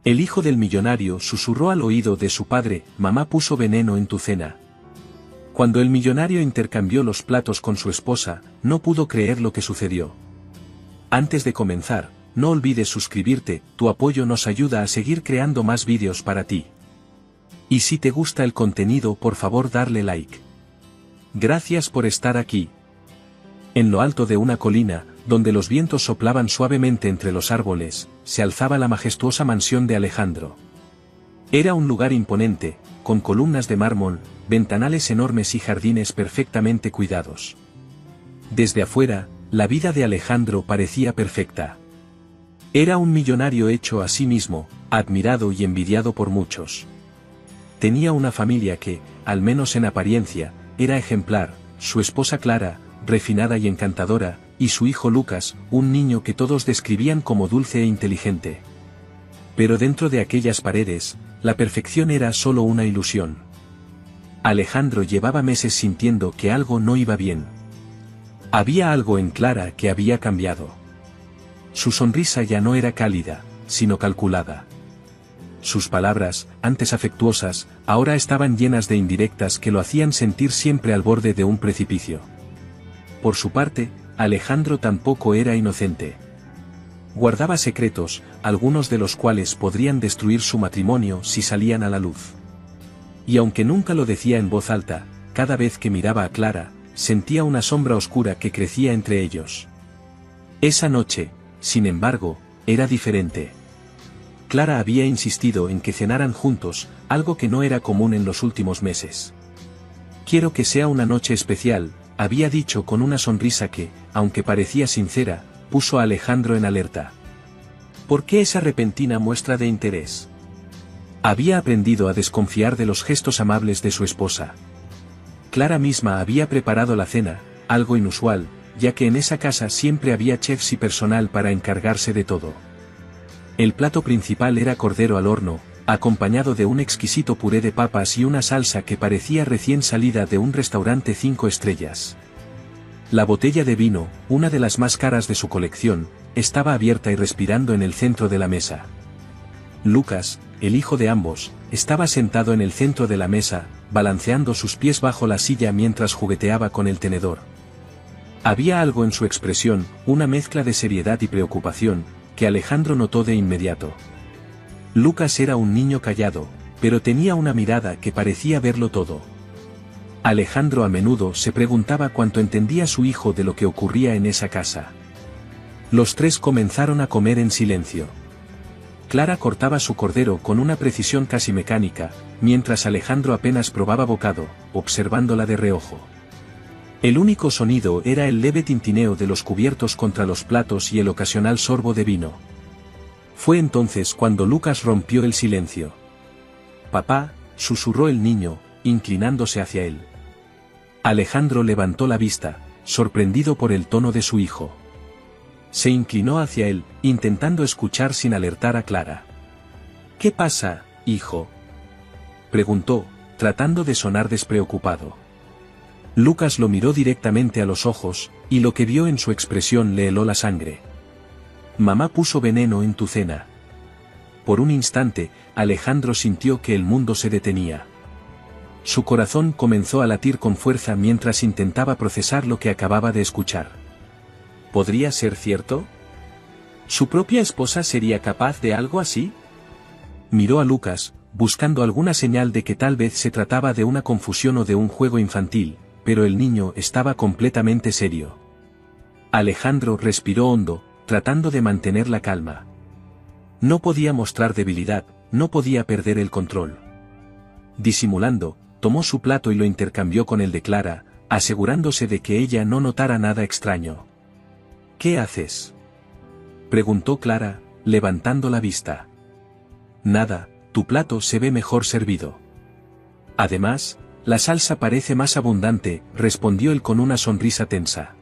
El hijo del millonario susurró al oído de su padre: mamá puso veneno en tu cena. Cuando el millonario intercambió los platos con su esposa, no pudo creer lo que sucedió. Antes de comenzar, no olvides suscribirte, tu apoyo nos ayuda a seguir creando más vídeos para ti. Y si te gusta el contenido, por favor darle like. Gracias por estar aquí. En lo alto de una colina, donde los vientos soplaban suavemente entre los árboles, se alzaba la majestuosa mansión de Alejandro. Era un lugar imponente, con columnas de mármol, ventanales enormes y jardines perfectamente cuidados. Desde afuera, la vida de Alejandro parecía perfecta. Era un millonario hecho a sí mismo, admirado y envidiado por muchos. Tenía una familia que, al menos en apariencia, era ejemplar: su esposa Clara, refinada y encantadora, y su hijo Lucas, un niño que todos describían como dulce e inteligente. Pero dentro de aquellas paredes, la perfección era solo una ilusión. Alejandro llevaba meses sintiendo que algo no iba bien. Había algo en Clara que había cambiado. Su sonrisa ya no era cálida, sino calculada. Sus palabras, antes afectuosas, ahora estaban llenas de indirectas que lo hacían sentir siempre al borde de un precipicio. Por su parte, Alejandro tampoco era inocente. Guardaba secretos, algunos de los cuales podrían destruir su matrimonio si salían a la luz. Y aunque nunca lo decía en voz alta, cada vez que miraba a Clara, sentía una sombra oscura que crecía entre ellos. Esa noche, sin embargo, era diferente. Clara había insistido en que cenaran juntos, algo que no era común en los últimos meses. Quiero que sea una noche especial, había dicho con una sonrisa que, aunque parecía sincera, puso a Alejandro en alerta. ¿Por qué esa repentina muestra de interés? Había aprendido a desconfiar de los gestos amables de su esposa. Clara misma había preparado la cena, algo inusual, ya que en esa casa siempre había chefs y personal para encargarse de todo. El plato principal era cordero al horno, acompañado de un exquisito puré de papas y una salsa que parecía recién salida de un restaurante 5 estrellas. La botella de vino, una de las más caras de su colección, estaba abierta y respirando en el centro de la mesa. Lucas, el hijo de ambos, estaba sentado en el centro de la mesa, balanceando sus pies bajo la silla mientras jugueteaba con el tenedor. Había algo en su expresión, una mezcla de seriedad y preocupación, que Alejandro notó de inmediato. Lucas era un niño callado, pero tenía una mirada que parecía verlo todo. Alejandro a menudo se preguntaba cuánto entendía su hijo de lo que ocurría en esa casa. Los tres comenzaron a comer en silencio. Clara cortaba su cordero con una precisión casi mecánica, mientras Alejandro apenas probaba bocado, observándola de reojo. El único sonido era el leve tintineo de los cubiertos contra los platos y el ocasional sorbo de vino. Fue entonces cuando Lucas rompió el silencio. «Papá», susurró el niño, inclinándose hacia él. Alejandro levantó la vista, sorprendido por el tono de su hijo. Se inclinó hacia él, intentando escuchar sin alertar a Clara. «¿Qué pasa, hijo?», preguntó, tratando de sonar despreocupado. Lucas lo miró directamente a los ojos, y lo que vio en su expresión le heló la sangre. «Mamá puso veneno en tu cena». Por un instante, Alejandro sintió que el mundo se detenía. Su corazón comenzó a latir con fuerza mientras intentaba procesar lo que acababa de escuchar. ¿Podría ser cierto? ¿Su propia esposa sería capaz de algo así? Miró a Lucas, buscando alguna señal de que tal vez se trataba de una confusión o de un juego infantil, pero el niño estaba completamente serio. Alejandro respiró hondo, tratando de mantener la calma. No podía mostrar debilidad, no podía perder el control. Disimulando, tomó su plato y lo intercambió con el de Clara, asegurándose de que ella no notara nada extraño. «¿Qué haces?», preguntó Clara, levantando la vista. «Nada, tu plato se ve mejor servido. Además, la salsa parece más abundante», respondió él con una sonrisa tensa.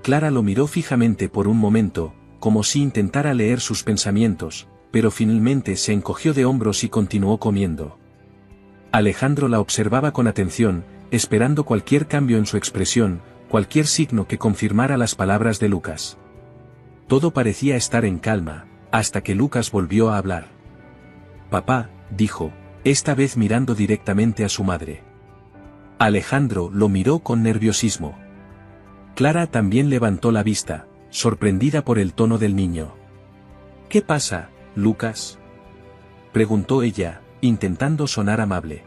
Clara lo miró fijamente por un momento, como si intentara leer sus pensamientos, pero finalmente se encogió de hombros y continuó comiendo. Alejandro la observaba con atención, esperando cualquier cambio en su expresión, cualquier signo que confirmara las palabras de Lucas. Todo parecía estar en calma, hasta que Lucas volvió a hablar. Papá, dijo, esta vez mirando directamente a su madre. Alejandro lo miró con nerviosismo. Clara también levantó la vista, sorprendida por el tono del niño. ¿Qué pasa, Lucas?, preguntó ella, intentando sonar amable.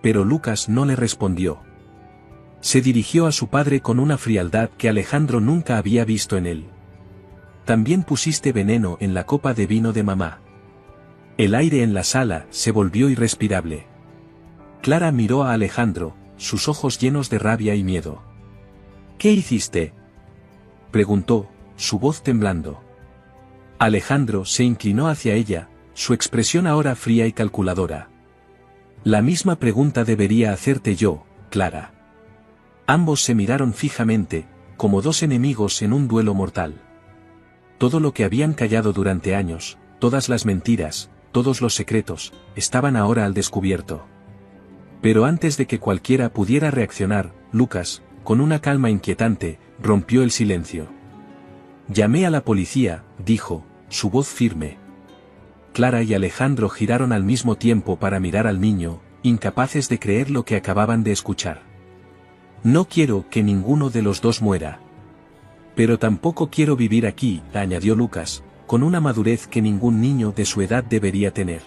Pero Lucas no le respondió. Se dirigió a su padre con una frialdad que Alejandro nunca había visto en él. También pusiste veneno en la copa de vino de mamá. El aire en la sala se volvió irrespirable. Clara miró a Alejandro, sus ojos llenos de rabia y miedo. ¿Qué hiciste?, preguntó, su voz temblando. Alejandro se inclinó hacia ella, su expresión ahora fría y calculadora. La misma pregunta debería hacerte yo, Clara. Ambos se miraron fijamente, como dos enemigos en un duelo mortal. Todo lo que habían callado durante años, todas las mentiras, todos los secretos, estaban ahora al descubierto. Pero antes de que cualquiera pudiera reaccionar, Lucas, con una calma inquietante, rompió el silencio. Llamé a la policía, dijo, su voz firme. Clara y Alejandro giraron al mismo tiempo para mirar al niño, incapaces de creer lo que acababan de escuchar. No quiero que ninguno de los dos muera. Pero tampoco quiero vivir aquí, añadió Lucas, con una madurez que ningún niño de su edad debería tener.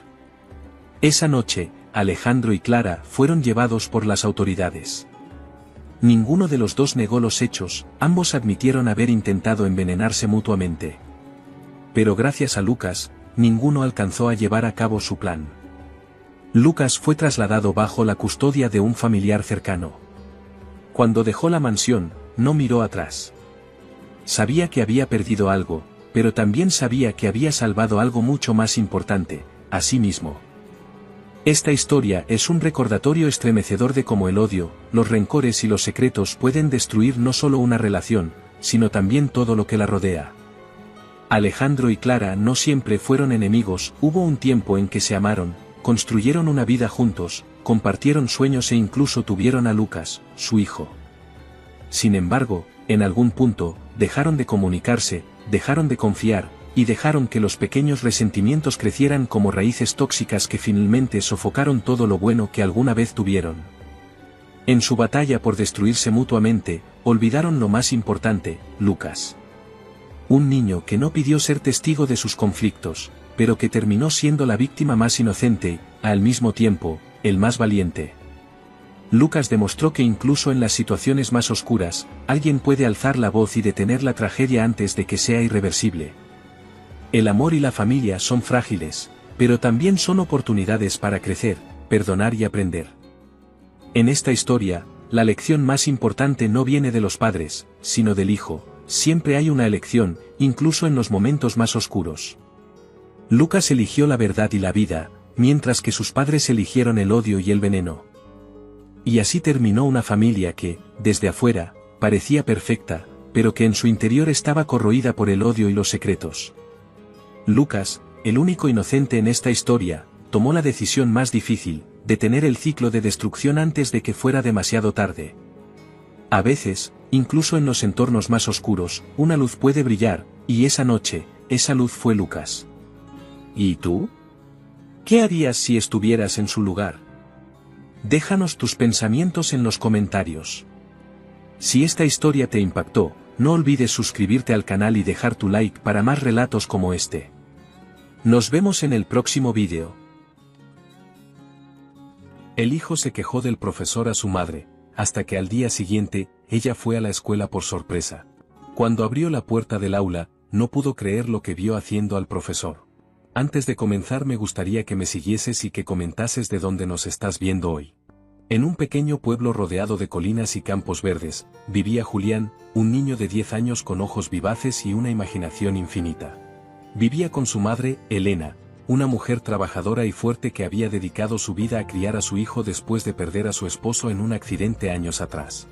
Esa noche, Alejandro y Clara fueron llevados por las autoridades. Ninguno de los dos negó los hechos, ambos admitieron haber intentado envenenarse mutuamente. Pero gracias a Lucas, ninguno alcanzó a llevar a cabo su plan. Lucas fue trasladado bajo la custodia de un familiar cercano. Cuando dejó la mansión, no miró atrás. Sabía que había perdido algo, pero también sabía que había salvado algo mucho más importante, a sí mismo. Esta historia es un recordatorio estremecedor de cómo el odio, los rencores y los secretos pueden destruir no solo una relación, sino también todo lo que la rodea. Alejandro y Clara no siempre fueron enemigos, hubo un tiempo en que se amaron, construyeron una vida juntos, compartieron sueños e incluso tuvieron a Lucas, su hijo. Sin embargo, en algún punto, dejaron de comunicarse, dejaron de confiar, y dejaron que los pequeños resentimientos crecieran como raíces tóxicas que finalmente sofocaron todo lo bueno que alguna vez tuvieron. En su batalla por destruirse mutuamente, olvidaron lo más importante, Lucas. Un niño que no pidió ser testigo de sus conflictos, pero que terminó siendo la víctima más inocente, al mismo tiempo, el más valiente. Lucas demostró que incluso en las situaciones más oscuras, alguien puede alzar la voz y detener la tragedia antes de que sea irreversible. El amor y la familia son frágiles, pero también son oportunidades para crecer, perdonar y aprender. En esta historia, la lección más importante no viene de los padres, sino del hijo. Siempre hay una elección, incluso en los momentos más oscuros. Lucas eligió la verdad y la vida, mientras que sus padres eligieron el odio y el veneno. Y así terminó una familia que, desde afuera, parecía perfecta, pero que en su interior estaba corroída por el odio y los secretos. Lucas, el único inocente en esta historia, tomó la decisión más difícil, detener el ciclo de destrucción antes de que fuera demasiado tarde. A veces, incluso en los entornos más oscuros, una luz puede brillar, y esa noche, esa luz fue Lucas. ¿Y tú? ¿Qué harías si estuvieras en su lugar? Déjanos tus pensamientos en los comentarios. Si esta historia te impactó, no olvides suscribirte al canal y dejar tu like para más relatos como este. Nos vemos en el próximo vídeo. El hijo se quejó del profesor a su madre, hasta que al día siguiente, ella fue a la escuela por sorpresa. Cuando abrió la puerta del aula, no pudo creer lo que vio haciendo al profesor. Antes de comenzar me gustaría que me siguieses y que comentases de dónde nos estás viendo hoy. En un pequeño pueblo rodeado de colinas y campos verdes, vivía Julián, un niño de 10 años con ojos vivaces y una imaginación infinita. Vivía con su madre, Elena, una mujer trabajadora y fuerte que había dedicado su vida a criar a su hijo después de perder a su esposo en un accidente años atrás.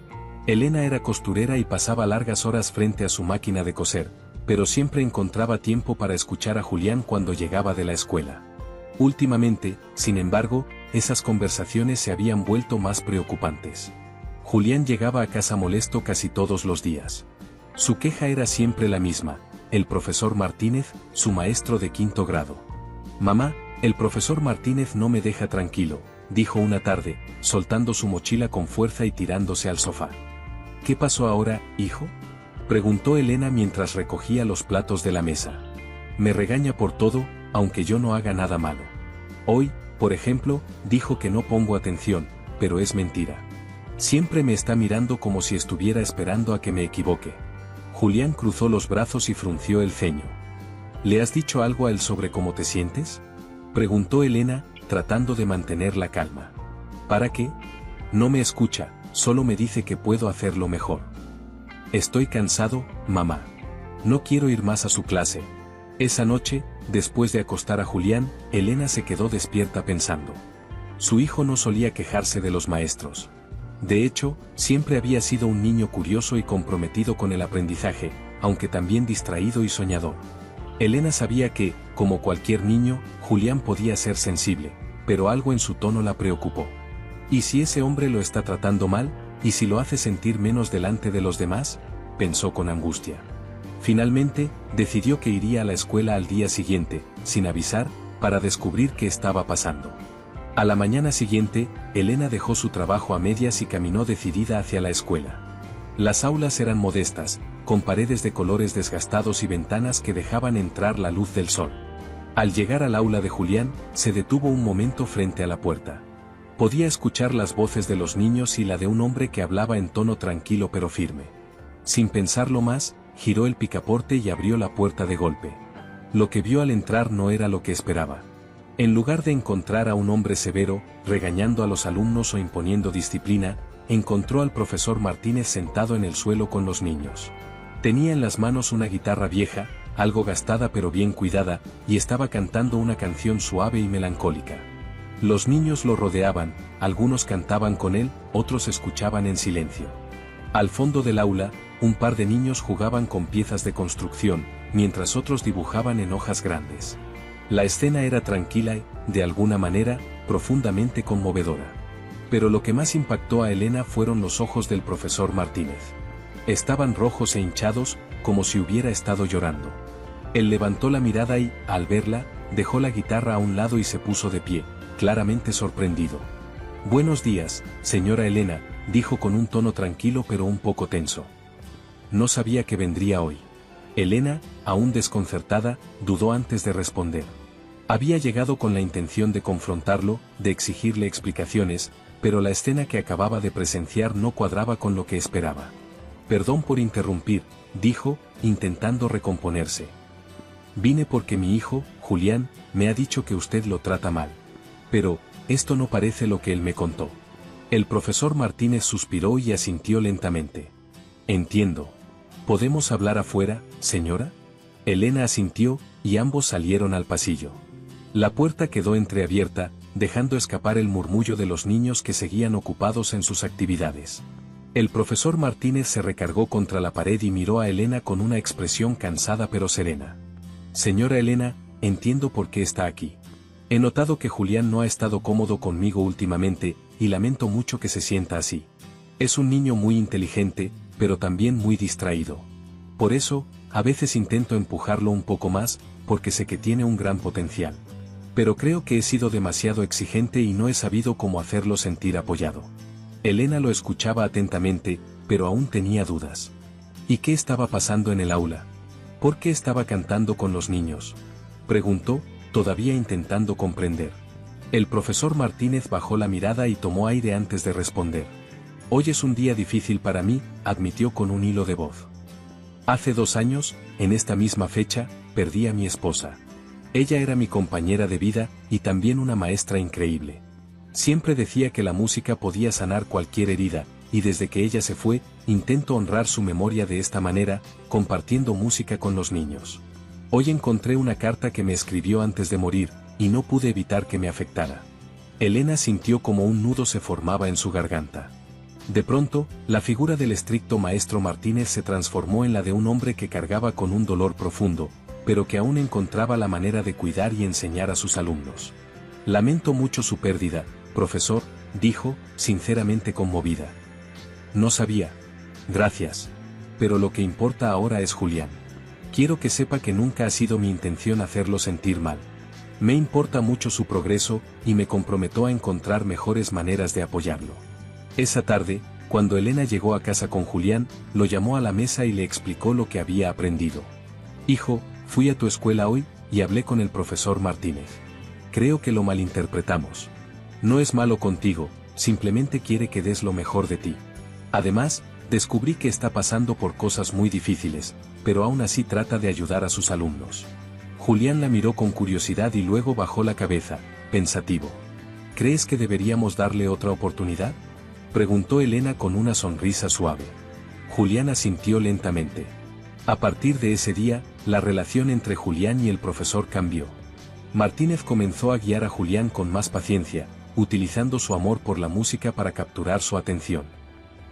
Elena era costurera y pasaba largas horas frente a su máquina de coser, pero siempre encontraba tiempo para escuchar a Julián cuando llegaba de la escuela. Últimamente, sin embargo, esas conversaciones se habían vuelto más preocupantes. Julián llegaba a casa molesto casi todos los días. Su queja era siempre la misma: el profesor Martínez, su maestro de 5º grado. Mamá, El profesor Martínez no me deja tranquilo, dijo una tarde, soltando su mochila con fuerza y tirándose al sofá. ¿Qué pasó ahora, hijo?, preguntó Elena mientras recogía los platos de la mesa. Me regaña por todo, aunque yo no haga nada malo. Hoy, por ejemplo, dijo que no pongo atención, pero es mentira. Siempre me está mirando como si estuviera esperando a que me equivoque. Julián cruzó los brazos y frunció el ceño. ¿Le has dicho algo a él sobre cómo te sientes?, preguntó Elena, tratando de mantener la calma. ¿Para qué? No me escucha, solo me dice que puedo hacerlo mejor. Estoy cansado, mamá. No quiero ir más a su clase. Esa noche, después de acostar a Julián, Elena se quedó despierta pensando. Su hijo no solía quejarse de los maestros. De hecho, siempre había sido un niño curioso y comprometido con el aprendizaje, aunque también distraído y soñador. Elena sabía que, como cualquier niño, Julián podía ser sensible, pero algo en su tono la preocupó. ¿Y si ese hombre lo está tratando mal? ¿Y si lo hace sentir menos delante de los demás?, pensó con angustia. Finalmente, decidió que iría a la escuela al día siguiente, sin avisar, para descubrir qué estaba pasando. A la mañana siguiente, Elena dejó su trabajo a medias y caminó decidida hacia la escuela. Las aulas eran modestas, con paredes de colores desgastados y ventanas que dejaban entrar la luz del sol. Al llegar al aula de Julián, se detuvo un momento frente a la puerta. Podía escuchar las voces de los niños y la de un hombre que hablaba en tono tranquilo pero firme. Sin pensarlo más, giró el picaporte y abrió la puerta de golpe. Lo que vio al entrar no era lo que esperaba. En lugar de encontrar a un hombre severo, regañando a los alumnos o imponiendo disciplina, encontró al profesor Martínez sentado en el suelo con los niños. Tenía en las manos una guitarra vieja, algo gastada pero bien cuidada, y estaba cantando una canción suave y melancólica. Los niños lo rodeaban, algunos cantaban con él, otros escuchaban en silencio. Al fondo del aula, un par de niños jugaban con piezas de construcción, mientras otros dibujaban en hojas grandes. La escena era tranquila y, de alguna manera, profundamente conmovedora. Pero lo que más impactó a Elena fueron los ojos del profesor Martínez. Estaban rojos e hinchados, como si hubiera estado llorando. Él levantó la mirada y, al verla, dejó la guitarra a un lado y se puso de pie, claramente sorprendido. «Buenos días, señora Elena», dijo con un tono tranquilo pero un poco tenso. No sabía que vendría hoy. Elena, aún desconcertada, dudó antes de responder. Había llegado con la intención de confrontarlo, de exigirle explicaciones, pero la escena que acababa de presenciar no cuadraba con lo que esperaba. «Perdón por interrumpir», dijo, intentando recomponerse. «Vine porque mi hijo, Julián, me ha dicho que usted lo trata mal. Pero, esto no parece lo que él me contó». El profesor Martínez suspiró y asintió lentamente. «Entiendo. ¿Podemos hablar afuera, señora?». Elena asintió, y ambos salieron al pasillo. La puerta quedó entreabierta, dejando escapar el murmullo de los niños que seguían ocupados en sus actividades. El profesor Martínez se recargó contra la pared y miró a Elena con una expresión cansada pero serena. «Señora Elena, entiendo por qué está aquí. He notado que Julián no ha estado cómodo conmigo últimamente, y lamento mucho que se sienta así. Es un niño muy inteligente, pero también muy distraído. Por eso, a veces intento empujarlo un poco más, porque sé que tiene un gran potencial. Pero creo que he sido demasiado exigente y no he sabido cómo hacerlo sentir apoyado». Elena lo escuchaba atentamente, pero aún tenía dudas. ¿Y qué estaba pasando en el aula? ¿Por qué estaba cantando con los niños?, preguntó, todavía intentando comprender. El profesor Martínez bajó la mirada y tomó aire antes de responder. «Hoy es un día difícil para mí», admitió con un hilo de voz. «Hace 2 años, en esta misma fecha, perdí a mi esposa. Ella era mi compañera de vida, y también una maestra increíble. Siempre decía que la música podía sanar cualquier herida, y desde que ella se fue, intento honrar su memoria de esta manera, compartiendo música con los niños. Hoy encontré una carta que me escribió antes de morir, y no pude evitar que me afectara». Elena sintió como un nudo se formaba en su garganta. De pronto, la figura del estricto maestro Martínez se transformó en la de un hombre que cargaba con un dolor profundo, pero que aún encontraba la manera de cuidar y enseñar a sus alumnos. «Lamento mucho su pérdida, profesor», dijo, sinceramente conmovida. «No sabía». «Gracias. Pero lo que importa ahora es Julián. Quiero que sepa que nunca ha sido mi intención hacerlo sentir mal. Me importa mucho su progreso y me comprometo a encontrar mejores maneras de apoyarlo. Esa tarde, cuando Elena llegó a casa con Julián, lo llamó a la mesa y le explicó lo que había aprendido. Hijo, fui a tu escuela hoy y hablé con el profesor Martínez. Creo que lo malinterpretamos. No es malo contigo, simplemente quiere que des lo mejor de ti. Además, descubrí que está pasando por cosas muy difíciles, pero aún así trata de ayudar a sus alumnos. Julián la miró con curiosidad y luego bajó la cabeza, pensativo. ¿Crees que deberíamos darle otra oportunidad?, preguntó Elena con una sonrisa suave. Julián asintió lentamente. A partir de ese día, la relación entre Julián y el profesor cambió. Martínez comenzó a guiar a Julián con más paciencia, utilizando su amor por la música para capturar su atención.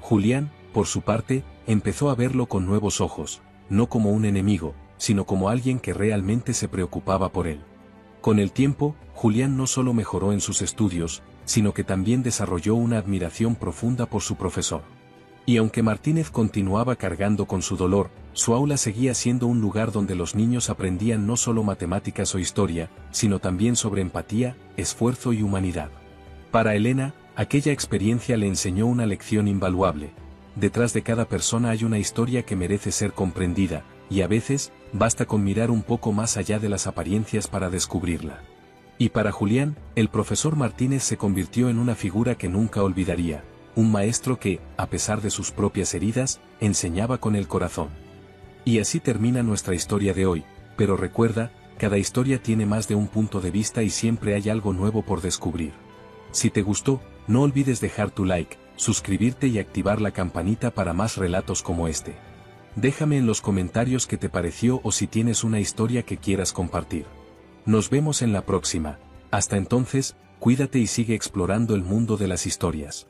Julián, por su parte, empezó a verlo con nuevos ojos, no como un enemigo, sino como alguien que realmente se preocupaba por él. Con el tiempo, Julián no solo mejoró en sus estudios, sino que también desarrolló una admiración profunda por su profesor. Y aunque Martínez continuaba cargando con su dolor, su aula seguía siendo un lugar donde los niños aprendían no solo matemáticas o historia, sino también sobre empatía, esfuerzo y humanidad. Para Elena, aquella experiencia le enseñó una lección invaluable. Detrás de cada persona hay una historia que merece ser comprendida, y a veces, basta con mirar un poco más allá de las apariencias para descubrirla. Y para Julián, el profesor Martínez se convirtió en una figura que nunca olvidaría, un maestro que, a pesar de sus propias heridas, enseñaba con el corazón. Y así termina nuestra historia de hoy, pero recuerda, cada historia tiene más de un punto de vista y siempre hay algo nuevo por descubrir. Si te gustó, no olvides dejar tu like, suscribirte y activar la campanita para más relatos como este. Déjame en los comentarios qué te pareció o si tienes una historia que quieras compartir. Nos vemos en la próxima. Hasta entonces, cuídate y sigue explorando el mundo de las historias.